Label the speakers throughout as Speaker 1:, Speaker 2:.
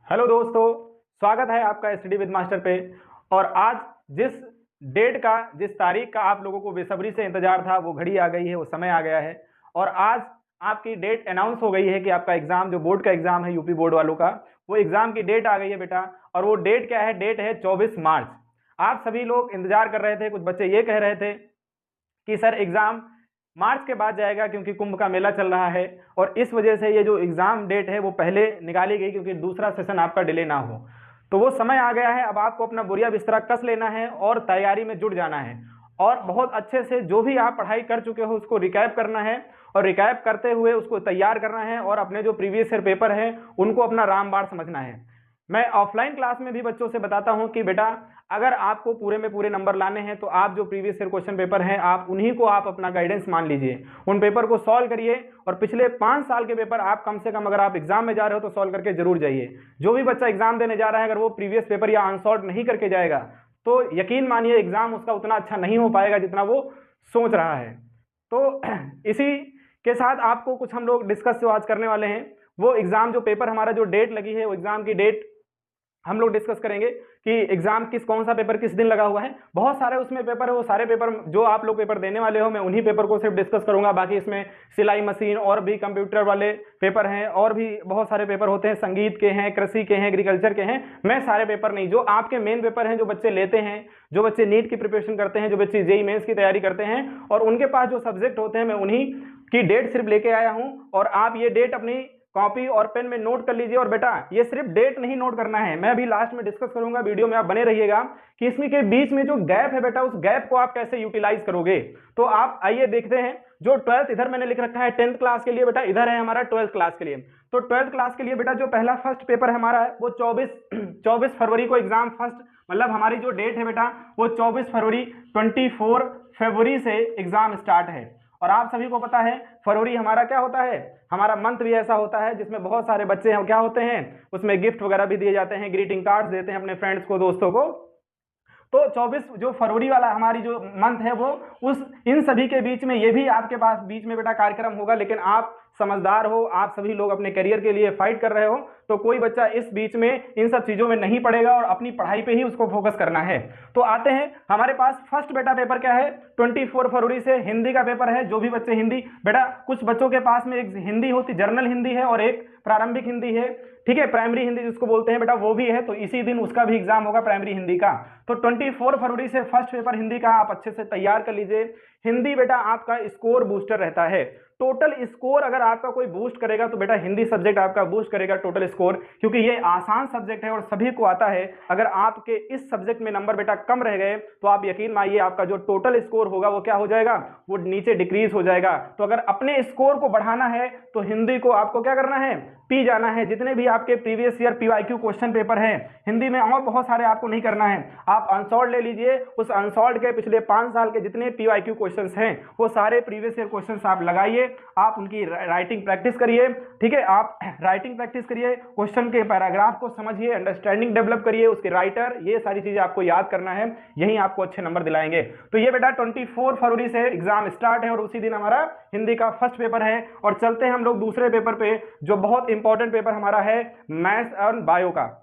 Speaker 1: Hello दोस्तों, स्वागत है आपका स्टडी विद मास्टर पे। और आज जिस डेट का, जिस तारीख का आप लोगों को बेसब्री से इंतजार था, वो घड़ी आ गई है, वो समय आ गया है। और आज आपकी डेट अनाउंस हो गई है कि आपका एग्जाम, जो बोर्ड का एग्जाम है यूपी बोर्ड वालों का, वो एग्जाम की डेट आ गई है बेटा। और वो डेट क्या है? डेट है 24 मार्च। आप सभी लोग इंतजार कर रहे थे। कुछ बच्चे ये कह रहे थे कि सर एग्जाम मार्च के बाद जाएगा क्योंकि कुंभ का मेला चल रहा है, और इस वजह से ये जो एग्जाम डेट है वो पहले निकाली गई क्योंकि दूसरा सेशन आपका डिले ना हो। तो वो समय आ गया है। अब आपको अपना बोरिया बिस्तरा कस लेना है और तैयारी में जुट जाना है, और बहुत अच्छे से जो भी आप पढ़ाई कर चुके हो उसको रिकैप करना है, और रिकैप करते हुए उसको तैयार करना है, और अपने जो प्रीवियस ईयर पेपर है उनको अपना रामबाण समझना है। मैं ऑफलाइन क्लास में भी बच्चों से बताता हूं कि बेटा, अगर आपको पूरे में पूरे नंबर लाने हैं तो आप जो प्रीवियस ईयर क्वेश्चन पेपर हैं आप उन्हीं को आप अपना गाइडेंस मान लीजिए, उन पेपर को सॉल्व करिए। और पिछले 5 साल के पेपर आप कम से कम, अगर आप एग्जाम में जा रहे हो तो सॉल्व करके जरूर जाइए। जो भी बच्चा एग्जाम देने जा रहा है, अगर वो प्रीवियस पेपर या अनसॉल्व नहीं करके जाएगा तो यकीन मानिए एग्जाम उसका उतना अच्छा नहीं हो पाएगा जितना वो सोच रहा है। तो इसी के साथ आपको कुछ हम लोग डिस्कस जो आज करने वाले हैं, वो एग्जाम जो पेपर हमारा जो डेट लगी है, वो एग्जाम की डेट हम लोग डिस्कस करेंगे कि एग्जाम कौन सा पेपर किस दिन लगा हुआ है। बहुत सारे उसमें पेपर है, वो सारे पेपर जो आप लोग पेपर देने वाले हो मैं उन्हीं पेपर को सिर्फ डिस्कस करूंगा। बाकी इसमें सिलाई मशीन और भी कंप्यूटर वाले पेपर हैं, और भी बहुत सारे पेपर होते हैं, संगीत के हैं, कृषि के हैं, एग्रीकल्चर के हैं। मैं सारे पेपर नहीं, जो आपके मेन पेपर हैं, जो बच्चे लेते हैं, जो बच्चे नीट की प्रिपरेशन करते हैं, जो बच्चे जेईई मेंस की तैयारी करते हैं, और उनके पास जो सब्जेक्ट होते हैं, मैं उन्हीं की डेट सिर्फ लेके आया हूं। और आप ये डेट अपनी कॉपी और पेन में नोट कर लीजिए। और बेटा, ये सिर्फ डेट नहीं नोट करना है, मैं अभी लास्ट में डिस्कस करूंगा, वीडियो में आप बने रहिएगा कि इसमें के बीच में जो गैप है बेटा, उस गैप को आप कैसे यूटिलाइज करोगे। तो आप आइए देखते हैं। जो 12th इधर मैंने लिख रखा है 10th क्लास के लिए बेटा, इधर है हमारा 12th क्लास के लिए। तो 12th क्लास के लिए बेटा जो पहला फर्स्ट पेपर हमारा है वो 24 फरवरी को एग्जाम, फर्स्ट मतलब हमारी जो डेट है बेटा वो 24 फरवरी, 24 फरवरी से एग्जाम स्टार्ट है। और आप सभी को पता है फरवरी हमारा क्या होता है, हमारा मंथ भी ऐसा होता है जिसमें बहुत सारे बच्चे हैं, क्या होते हैं, उसमें गिफ्ट वगैरह भी दिए जाते हैं, ग्रीटिंग कार्ड्स देते हैं अपने फ्रेंड्स को, दोस्तों को। तो 24 जो फरवरी वाला हमारी जो मंथ है वो उस इन सभी के बीच में ये भी आपके पास बीच में बेटा कार्यक्रम होगा। लेकिन आप समझदार हो, आप सभी लोग अपने करियर के लिए फाइट कर रहे हो, तो कोई बच्चा इस बीच में इन सब चीजों में नहीं पड़ेगा और अपनी पढ़ाई पे ही उसको फोकस करना है। तो आते हैं, हमारे पास फर्स्ट बेटा पेपर क्या है, 24 फरवरी से हिंदी का पेपर है। जो भी बच्चे हिंदी, बेटा कुछ बच्चों के पास में एक हिंदी होती, जर्नल हिंदी है, और एक प्रारंभिक हिंदी है, ठीक है, प्राइमरी हिंदी जिसको बोलते हैं बेटा, वो भी है। तो इसी दिन उसका भी एग्जाम होगा प्राइमरी हिंदी का। तो 24 फरवरी से फर्स्ट पेपर हिंदी का आप अच्छे से तैयार कर लीजिए। हिंदी बेटा आपका स्कोर बूस्टर रहता है। टोटल स्कोर अगर आपका कोई बूस्ट करेगा तो बेटा हिंदी सब्जेक्ट आपका बूस्ट करेगा टोटल स्कोर, क्योंकि ये आसान सब्जेक्ट है और सभी को आता है। अगर आपके इस सब्जेक्ट में नंबर बेटा कम रह गए तो आप यकीन मानिए आपका जो टोटल स्कोर होगा वो क्या हो जाएगा, वो नीचे डिक्रीज हो जाएगा। तो अगर अपने स्कोर को बढ़ाना है तो हिंदी को आपको क्या करना है, पी जाना है। जितने भी आपके previous year PYQ question paper हैं हिंदी में, और बहुत सारे आपको नहीं करना है, आप अनसॉल्व ले लीजिए। उस अनसॉल्व के पिछले 5 साल के जितने पीवाईक्यू क्वेश्चंस हैं वो सारे प्रीवियस ईयर क्वेश्चंस आप लगाइए, आप उनकी राइटिंग प्रैक्टिस करिए, ठीक है, आप राइटिंग प्रैक्टिस करिए, क्वेश्चन के पैराग्राफ को समझिए, अंडरस्टैंडिंग डेवलप करिए, उसके राइटर, ये सारी चीजें आपको याद करना है, यही आपको अच्छे नंबर दिलाएंगे। तो ये बेटा 24 फरवरी से एग्जाम स्टार्ट है और उसी दिन हमारा हिंदी का फर्स्ट पेपर है। और चलते हैं हम लोग दूसरे पेपर पे, जो बहुत इंपॉर्टेंट पेपर हमारा है मैथ्स और बायो का।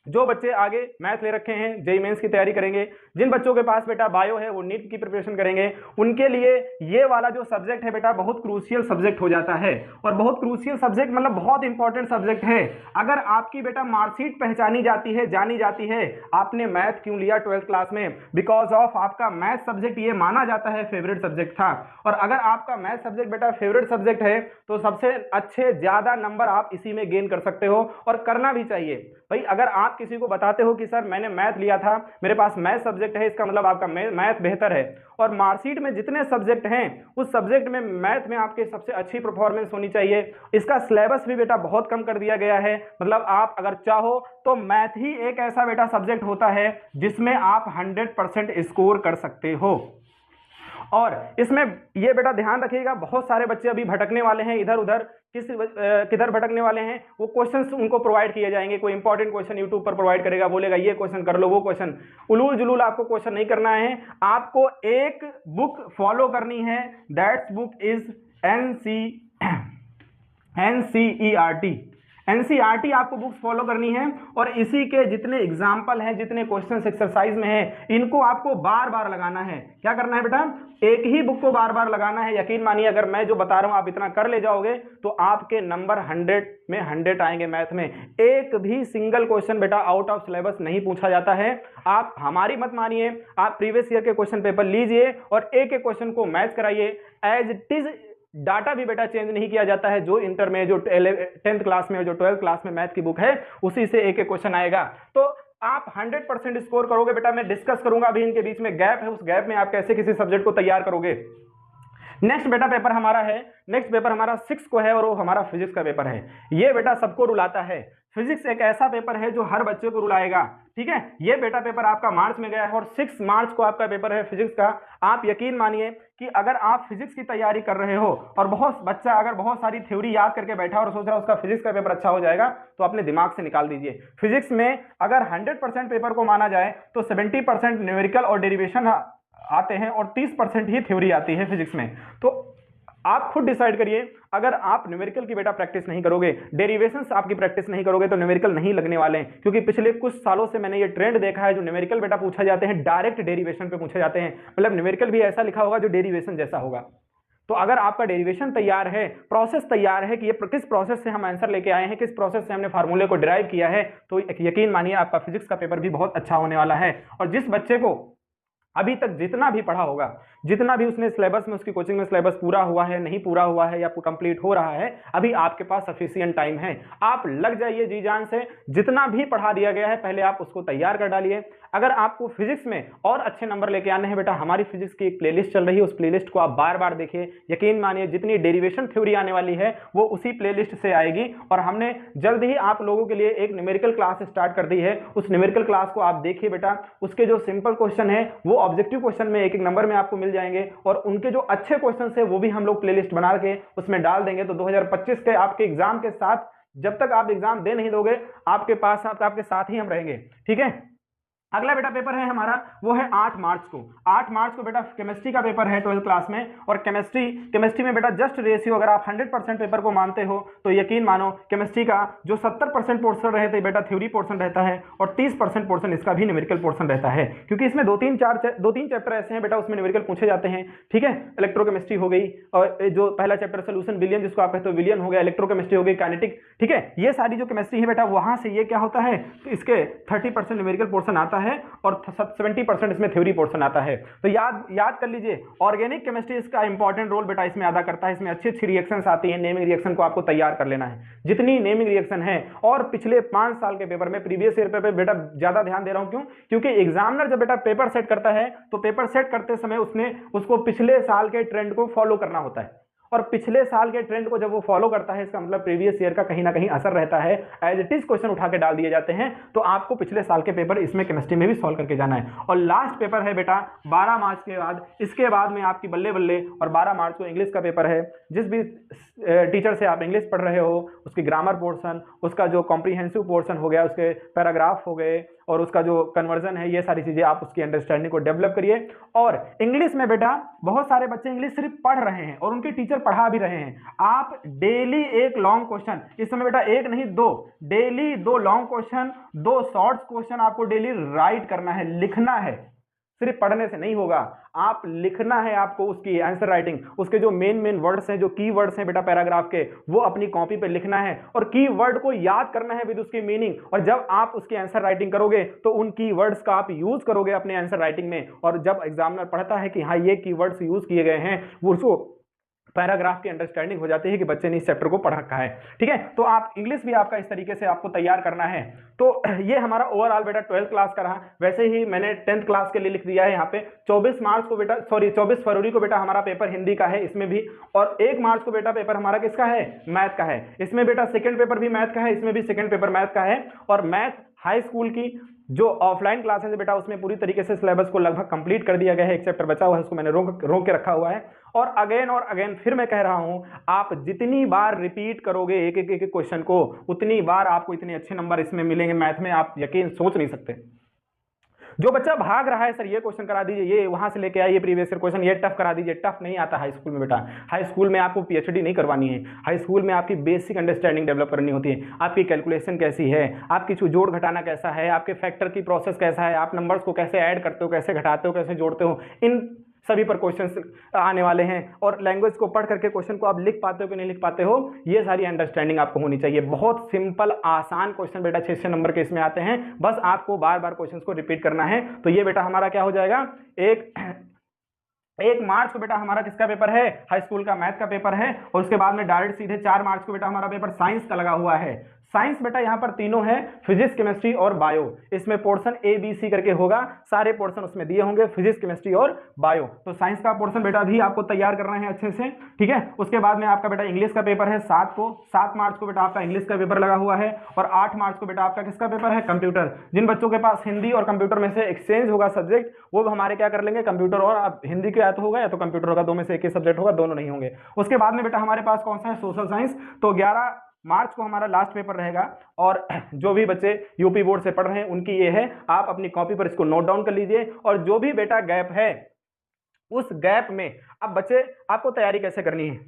Speaker 1: जो बच्चे आगे मैथ ले रखे हैं, जेईई मेंस की तैयारी करेंगे, जिन बच्चों के पास बेटा बायो है वो नीट की प्रिपरेशन करेंगे, उनके लिए ये वाला जो सब्जेक्ट है बेटा बहुत क्रूशियल सब्जेक्ट हो जाता है। और बहुत क्रूशियल सब्जेक्ट मतलब बहुत इंपॉर्टेंट सब्जेक्ट है। अगर आपकी बेटा मार्कशीट पहचानी जाती है, जानी जाती है, आपने मैथ क्यों लिया 12th क्लास में, बिकॉज ऑफ आपका मैथ सब्जेक्ट ये माना जाता है फेवरेट सब्जेक्ट था। और अगर आपका मैथ सब्जेक्ट बेटा फेवरेट सब्जेक्ट है तो सबसे अच्छे ज्यादा नंबर आप इसी में गेन कर सकते हो, और करना भी चाहिए भाई। अगर आप किसी को बताते हो कि सर मैंने मैथ लिया था, मेरे पास मैथ सब्जेक्ट है, इसका मतलब आपका मैथ बेहतर है। और मार्कशीट में जितने सब्जेक्ट हैं उस सब्जेक्ट में मैथ में आपके सबसे अच्छी परफॉर्मेंस होनी चाहिए। इसका सिलेबस भी बेटा बहुत कम कर दिया गया है, मतलब आप अगर चाहो तो मैथ ही एक ऐसा बेटा सब्जेक्ट होता है जिसमें आप 100% स्कोर कर सकते हो। और इसमें ये बेटा ध्यान रखिएगा, बहुत सारे बच्चे अभी भटकने वाले हैं इधर उधर, किधर भटकने वाले हैं, वो क्वेश्चंस उनको प्रोवाइड किए जाएंगे। कोई इंपॉर्टेंट क्वेश्चन यूट्यूब पर प्रोवाइड करेगा, बोलेगा ये क्वेश्चन कर लो, वो क्वेश्चन, उलूल जुलूल आपको क्वेश्चन नहीं करना है। आपको एक बुक फॉलो करनी है, that's book is NCERT, NCERT आपको बुक्स फॉलो करनी है और इसी के जितने एग्जाम्पल हैं, जितने क्वेश्चन एक्सरसाइज में है, इनको आपको बार बार लगाना है। क्या करना है बेटा? एक ही बुक को बार बार लगाना है। यकीन मानिए अगर मैं जो बता रहा हूं आप इतना कर ले जाओगे तो आपके नंबर 100 में 100 आएंगे मैथ में। एक भी सिंगल क्वेश्चन बेटा आउट ऑफ सिलेबस नहीं पूछा जाता है। आप हमारी मत मानिए, आप प्रीवियस ईयर के क्वेश्चन पेपर लीजिए और एक एक क्वेश्चन को मैच कराइए। एज इट इज डाटा भी बेटा चेंज नहीं किया जाता है। जो इंटर में, जो 10th क्लास में, जो 12th क्लास में मैथ की बुक है उसी से एक एक क्वेश्चन आएगा। तो आप 100% स्कोर करोगे बेटा। मैं डिस्कस करूंगा अभी इनके बीच में गैप है, उस गैप में आप कैसे किसी सब्जेक्ट को तैयार करोगे। नेक्स्ट बेटा पेपर हमारा है, नेक्स्ट पेपर हमारा 6 को है और वो हमारा फिजिक्स का पेपर है। ये बेटा सबको रुलाता है। फिजिक्स एक ऐसा पेपर है जो हर बच्चे को रुलाएगा, ठीक है। ये बेटा पेपर आपका मार्च में गया है और 6 मार्च को आपका पेपर है फिजिक्स का। आप यकीन मानिए कि अगर आप फिजिक्स की तैयारी कर रहे हो और बहुत बच्चा अगर बहुत सारी थ्योरी याद करके बैठा और सोच रहा है उसका फिजिक्स का पेपर अच्छा हो जाएगा, तो अपने दिमाग से निकाल दीजिए। फिजिक्स में अगर 100% पेपर को माना जाए तो 70% न्यूमेरिकल और डेरिवेशन आते हैं और 30% ही थ्योरी आती है फिजिक्स में। तो आप खुद डिसाइड करिए, अगर आप न्यूमेरिकल की बेटा प्रैक्टिस नहीं करोगे, डेरिवेशंस आपकी प्रैक्टिस नहीं करोगे तो न्यूमेरिकल नहीं लगने वाले हैं। क्योंकि पिछले कुछ सालों से मैंने ये ट्रेंड देखा है, जो न्यूमेरिकल बेटा पूछा जाते हैं डायरेक्ट डेरिवेशन पे पूछे जाते हैं। मतलब न्यूमेरिकल भी ऐसा लिखा होगा जो डेरिवेशन जैसा होगा। तो अगर आपका डेरिवेशन तैयार है, प्रोसेस तैयार है कि ये किस प्रोसेस से हम आंसर लेके आए हैं, किस प्रोसेस से हमने फार्मूले को डिराइव किया है, तो यकीन मानिए आपका फिजिक्स का पेपर भी बहुत अच्छा होने वाला है। और जिस बच्चे को अभी तक जितना भी पढ़ा होगा, जितना भी उसने सिलेबस में, उसकी कोचिंग में सिलेबस पूरा हुआ है, नहीं पूरा हुआ है या कंप्लीट हो रहा है, अभी आपके पास सफिशिएंट टाइम है। आप लग जाइए जी जान से, जितना भी पढ़ा दिया गया है पहले आप उसको तैयार कर डालिए। अगर आपको फिजिक्स में और अच्छे नंबर लेके आने हैं बेटा, हमारी फिजिक्स की एक प्लेलिस्ट चल रही है, उस प्लेलिस्ट को आप बार बार देखिए। यकीन मानिए जितनी डेरिवेशन थ्योरी आने वाली है वो उसी प्लेलिस्ट से आएगी। और हमने जल्द ही आप लोगों के लिए एक न्यूमेरिकल क्लास स्टार्ट कर दी है। उस न्यूमेरिकल क्लास को आप देखिए बेटा, उसके जो सिंपल क्वेश्चन है वो ऑब्जेक्टिव क्वेश्चन में एक एक नंबर में आपको मिल जाएंगे और उनके जो अच्छे क्वेश्चन है वो भी हम लोग प्लेलिस्ट बना के उसमें डाल देंगे। तो 2025 के आपके एग्जाम के साथ, जब तक आप एग्जाम दे नहीं दोगे, आपके पास आपके साथ ही हम रहेंगे, ठीक है। अगला बेटा पेपर है हमारा, वो है 8 मार्च को। 8 मार्च को बेटा केमिस्ट्री का पेपर है 12th क्लास में। और केमिस्ट्री में बेटा जस्ट रेशियो, अगर आप 100% पेपर को मानते हो तो यकीन मानो केमिस्ट्री का जो 70% पोर्शन रहते बेटा थ्योरी पोर्शन रहता है और 30% पोर्शन इसका भी न्यूमेरिकल पोर्शन रहता है। क्योंकि इसमें 2-3 चैप्टर ऐसे हैं बेटा उसमें न्यूमेरिकल पूछे जाते हैं, ठीक है। इलेक्ट्रोकेमिस्ट्री हो गई, और जो पहला चैप्टर सोल्यूशन विलियन जिसको आप कहते हो विलियन हो गया, इलेक्ट्रोकेमिस्ट्री हो गई, काइनेटिक, ठीक है। ये सारी जो केमिस्ट्री है बेटा वहां से ये क्या होता है, तो इसके 30% न्यूमेरिकल पोर्शन आता है और 70% इसमें थ्योरी पोर्शन आता है। तो याद कर लीजिए, ऑर्गेनिक केमिस्ट्री इसका इंपॉर्टेंट रोल बेटा इसमें अदा करता है। इसमें अच्छी अच्छी रिएक्शंस आती हैं, नेमिंग रिएक्शन को आपको तैयार कर लेना है, जितनी नेमिंग रिएक्शन है। और पिछले 5 साल के पेपर में, प्रीवियस ईयर पे बेटा ज्यादा ध्यान दे रहा हूं, क्यों? क्योंकि एग्जामिनर जब बेटा पेपर सेट करता है तो पेपर सेट करते समय उसको पिछले साल के ट्रेंड को फॉलो करना होता है। और पिछले साल के ट्रेंड को जब वो फॉलो करता है, इसका मतलब प्रीवियस ईयर का कहीं ना कहीं असर रहता है। एज इट इज क्वेश्चन उठा के डाल दिए जाते हैं। तो आपको पिछले साल के पेपर इसमें केमिस्ट्री में भी सॉल्व करके जाना है। और लास्ट पेपर है बेटा 12 मार्च के बाद, इसके बाद में आपकी बल्ले बल्ले। और 12 मार्च को इंग्लिश का पेपर है। जिस भी टीचर से आप इंग्लिश पढ़ रहे हो, उसकी ग्रामर पोर्शन, उसका जो कॉम्प्रीहेंसिव पोर्शन हो गया, उसके पैराग्राफ हो गए और उसका जो कन्वर्जन है, ये सारी चीजें आप उसकी अंडरस्टैंडिंग को डेवलप करिए। और इंग्लिश में बेटा बहुत सारे बच्चे इंग्लिश सिर्फ पढ़ रहे हैं और उनके टीचर पढ़ा भी रहे हैं। आप डेली एक लॉन्ग क्वेश्चन, इस समय बेटा एक नहीं 2, daily 2 long question, 2 short question आपको डेली राइट करना है, लिखना है। सिर्फ पढ़ने से नहीं होगा, आप लिखना है। आपको उसकी आंसर राइटिंग, उसके जो मेन वर्ड्स हैं, जो की वर्ड्स हैं बेटा पैराग्राफ के, वो अपनी कॉपी पे लिखना है और की वर्ड को याद करना है विद उसकी मीनिंग। और जब आप उसकी आंसर राइटिंग करोगे तो उन की वर्ड्स का आप यूज करोगे अपने आंसर राइटिंग में। और जब एग्जामिनर पढ़ता है कि हाँ ये की वर्ड्स यूज किए गए हैं, वो उसको पैराग्राफ की अंडरस्टैंडिंग हो जाती है कि बच्चे ने इस चैप्टर को पढ़ रखा है, ठीक है। तो आप इंग्लिश भी आपका इस तरीके से आपको तैयार करना है। तो ये हमारा ओवरऑल बेटा 12th क्लास का रहा। वैसे ही मैंने 10th क्लास के लिए लिख दिया है यहाँ पे। 24 फरवरी को बेटा हमारा पेपर हिंदी का है, इसमें भी। और 1 मार्च को बेटा पेपर हमारा किसका है, मैथ का है। इसमें बेटा सेकंड पेपर भी मैथ का है, इसमें भी सेकंड पेपर मैथ का है। और मैथ हाई स्कूल की जो ऑफलाइन क्लासेस है बेटा, उसमें पूरी तरीके से सिलेबस को लगभग कंप्लीट कर दिया गया है। एक चैप्टर बचा हुआ है, उसको मैंने रोक के रखा हुआ है। और अगेन फिर मैं कह रहा हूं, आप जितनी बार रिपीट करोगे एक एक क्वेश्चन को, उतनी बार आपको इतने अच्छे नंबर इसमें मिलेंगे मैथ में, आप यकीन सोच नहीं सकते। जो बच्चा भाग रहा है सर ये क्वेश्चन करा दीजिए, ये वहां से लेके आइए प्रीवियस ईयर क्वेश्चन, ये टफ करा दीजिए, टफ नहीं आता हाई स्कूल में बेटा। हाई स्कूल में आपको पीएचडी नहीं करवानी है, हाई स्कूल में आपकी बेसिक अंडरस्टैंडिंग डेवलप करनी होती है। आपकी कैलकुलेशन कैसी है, आपकी जोड़ घटाना कैसा है, आपके फैक्टर की प्रोसेस कैसा है, आप नंबर्स को कैसे ऐड करते हो, कैसे घटाते हो, कैसे जोड़ते हो, इन सभी पर क्वेश्चंस आने वाले हैं। और लैंग्वेज को पढ़ करके क्वेश्चन को आप लिख पाते हो कि नहीं लिख पाते हो, ये सारी अंडरस्टैंडिंग आपको होनी चाहिए। बहुत सिंपल आसान क्वेश्चन बेटा 6 नंबर के इसमें आते हैं, बस आपको बार बार क्वेश्चंस को रिपीट करना है। तो ये बेटा हमारा क्या हो जाएगा, 1 मार्च को बेटा हमारा किसका पेपर है, हाई स्कूल का मैथ का पेपर है। और उसके बाद में डायरेक्ट सीधे 4 मार्च को बेटा हमारा पेपर साइंस का लगा हुआ है। साइंस बेटा यहाँ पर तीनों है, फिजिक्स, केमिस्ट्री और बायो। इसमें पोर्शन ए बी सी करके होगा, सारे पोर्शन उसमें दिए होंगे, फिजिक्स, केमिस्ट्री और बायो। तो साइंस का पोर्शन बेटा भी आपको तैयार करना है अच्छे से, ठीक है। उसके बाद में आपका बेटा इंग्लिश का पेपर है 7 मार्च को बेटा आपका इंग्लिश का पेपर लगा हुआ है। और 8 मार्च को बेटा आपका किसका पेपर है, कंप्यूटर। जिन बच्चों के पास हिंदी और कंप्यूटर में से एक्सचेंज होगा सब्जेक्ट, वो हमारे क्या कर लेंगे, कंप्यूटर और हिंदी के या तो होगा या तो कंप्यूटर होगा, दो में से एक ही सब्जेक्ट होगा, दोनों नहीं होंगे। उसके बाद में बेटा हमारे पास कौन सा है, सोशल साइंस। तो 11 मार्च को हमारा लास्ट पेपर रहेगा। और जो भी बच्चे यूपी बोर्ड से पढ़ रहे हैं उनकी ये है, आप अपनी कॉपी पर इसको नोट डाउन कर लीजिए। और जो भी बेटा गैप है, उस गैप में अब बच्चे आपको तैयारी कैसे करनी है।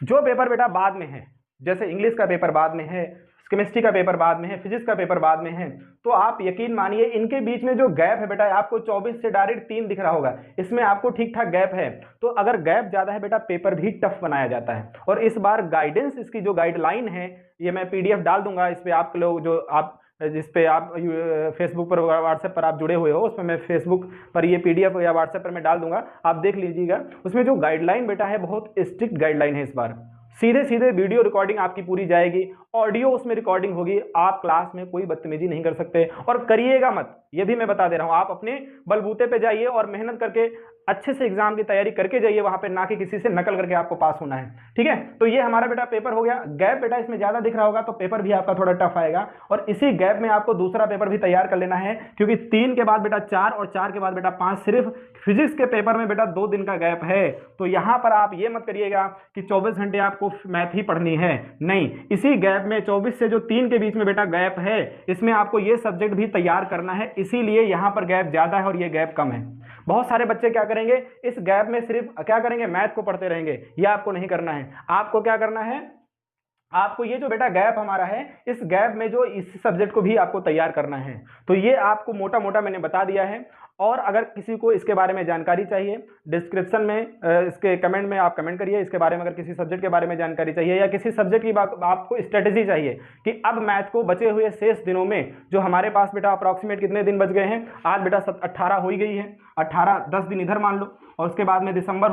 Speaker 1: जो पेपर बेटा बाद में है, जैसे इंग्लिश का पेपर बाद में है, केमिस्ट्री का पेपर बाद में है, फिजिक्स का पेपर बाद में है, तो आप यकीन मानिए इनके बीच में जो गैप है बेटा, आपको 24 से डायरेक्ट 3 दिख रहा होगा, इसमें आपको ठीक ठाक गैप है। तो अगर गैप ज्यादा है बेटा, पेपर भी टफ बनाया जाता है। और इस बार गाइडेंस, इसकी जो गाइडलाइन है, ये मैं पीडीएफ डाल दूंगा, इस पे आप लोग जो आप जिस पे आप फेसबुक पर व्हाट्सएप पर आप जुड़े हुए हो, उसमें मैं फेसबुक पर ये पीडीएफ या व्हाट्सएप पर मैं डाल दूंगा, आप देख लीजिएगा। उसमें जो गाइडलाइन बेटा है, बहुत स्ट्रिक्ट गाइडलाइन है इस बार। सीधे सीधे वीडियो रिकॉर्डिंग आपकी पूरी जाएगी, ऑडियो उसमें रिकॉर्डिंग होगी। आप क्लास में कोई बदतमीजी नहीं कर सकते और करिएगा मत, ये भी मैं बता दे रहा हूं। आप अपने बलबूते पे जाइए और मेहनत करके अच्छे से एग्जाम की तैयारी करके जाइए वहां पे, ना कि किसी से नकल करके आपको पास होना है, ठीक है। तो ये हमारा बेटा पेपर हो गया। गैप बेटा इसमें ज्यादा दिख रहा होगा तो पेपर भी आपका थोड़ा टफ आएगा। और इसी गैप में आपको दूसरा पेपर भी तैयार कर लेना है, क्योंकि 3 के बाद बेटा 4 और 4 के बाद बेटा 5, सिर्फ फिजिक्स के पेपर में बेटा 2 दिन का गैप है। तो यहां पर आप ये मत करिएगा कि 24 घंटे आपको मैथ ही पढ़नी है, नहीं। इसी गैप में 24 से जो 3 के बीच में बेटा गैप है, इसमें आपको ये सब्जेक्ट भी तैयार करना है, इसीलिए यहां पर गैप ज्यादा है और ये गैप कम है। बहुत सारे बच्चे क्या करेंगे, इस गैप में सिर्फ क्या करेंगे, मैथ को पढ़ते रहेंगे। ये आपको नहीं करना है। आपको क्या करना है, आपको ये जो बेटा गैप हमारा है, इस गैप में जो इस सब्जेक्ट को भी आपको तैयार करना है। तो ये आपको मोटा मोटा मैंने बता दिया है। और अगर किसी को इसके बारे में जानकारी चाहिए, डिस्क्रिप्शन में इसके कमेंट में आप कमेंट करिए इसके बारे में। अगर किसी सब्जेक्ट के बारे में जानकारी चाहिए या किसी सब्जेक्ट की आपको स्ट्रेटेजी चाहिए कि अब मैथ को बचे हुए शेष दिनों में, जो हमारे पास बेटा अप्रॉक्सीमेट कितने दिन बच गए हैं, आज बेटा 18 हो ही गई है, 18 10 दिन इधर मान लो, और उसके बाद में दिसंबर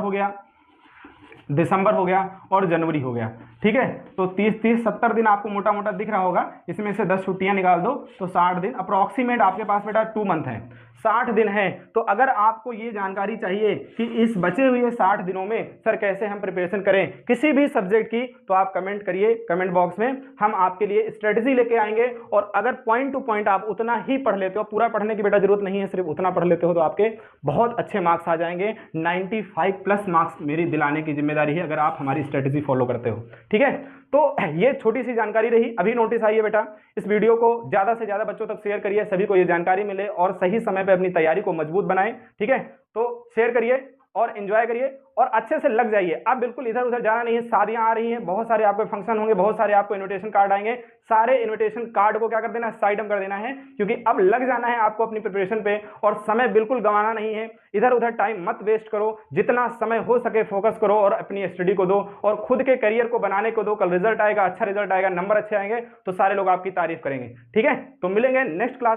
Speaker 1: हो गया और जनवरी हो गया, ठीक है। तो 30 70 दिन आपको मोटा मोटा दिख रहा होगा। इसमें से 10 छुट्टियां निकाल दो तो 60 दिन अप्रॉक्सीमेट आपके पास बेटा 2 मंथ है, 60 दिन है। तो अगर आपको ये जानकारी चाहिए कि इस बचे हुए 60 दिनों में सर कैसे हम प्रिपरेशन करें किसी भी सब्जेक्ट की, तो आप कमेंट करिए कमेंट बॉक्स में, हम आपके लिए स्ट्रेटजी लेके आएंगे। और अगर पॉइंट टू पॉइंट आप उतना ही पढ़ लेते हो, पूरा पढ़ने की बेटा जरूरत नहीं है, सिर्फ उतना पढ़ लेते हो, तो आपके बहुत अच्छे मार्क्स आ जाएंगे। 95+ मार्क्स मेरी दिलाने की जिम्मेदारी है अगर आप हमारी स्ट्रेटजी फॉलो करते हो, ठीक है। तो ये छोटी सी जानकारी रही। अभी नोटिस आई है बेटा, इस वीडियो को ज्यादा से ज्यादा बच्चों तक शेयर करिए, सभी को ये जानकारी मिले और सही समय पे अपनी तैयारी को मजबूत बनाएं, ठीक है। तो शेयर करिए और एंजॉय करिए और अच्छे से लग जाइए। आप बिल्कुल इधर उधर जाना नहीं है, शादियां आ रही हैं, बहुत सारे आपके फंक्शन होंगे, बहुत सारे आपको इनविटेशन कार्ड आएंगे, सारे इनविटेशन कार्ड को क्या कर देना है, साइड में कर देना है, क्योंकि अब लग जाना है आपको अपनी प्रिपरेशन पे। और समय बिल्कुल गंवाना नहीं है, इधर उधर टाइम मत वेस्ट करो, जितना समय हो सके फोकस करो और अपनी स्टडी को दो और खुद के करियर को बनाने को दो। कल रिजल्ट आएगा, अच्छा रिजल्ट आएगा, नंबर अच्छे आएंगे तो सारे लोग आपकी तारीफ करेंगे, ठीक है। तो मिलेंगे नेक्स्ट क्लास।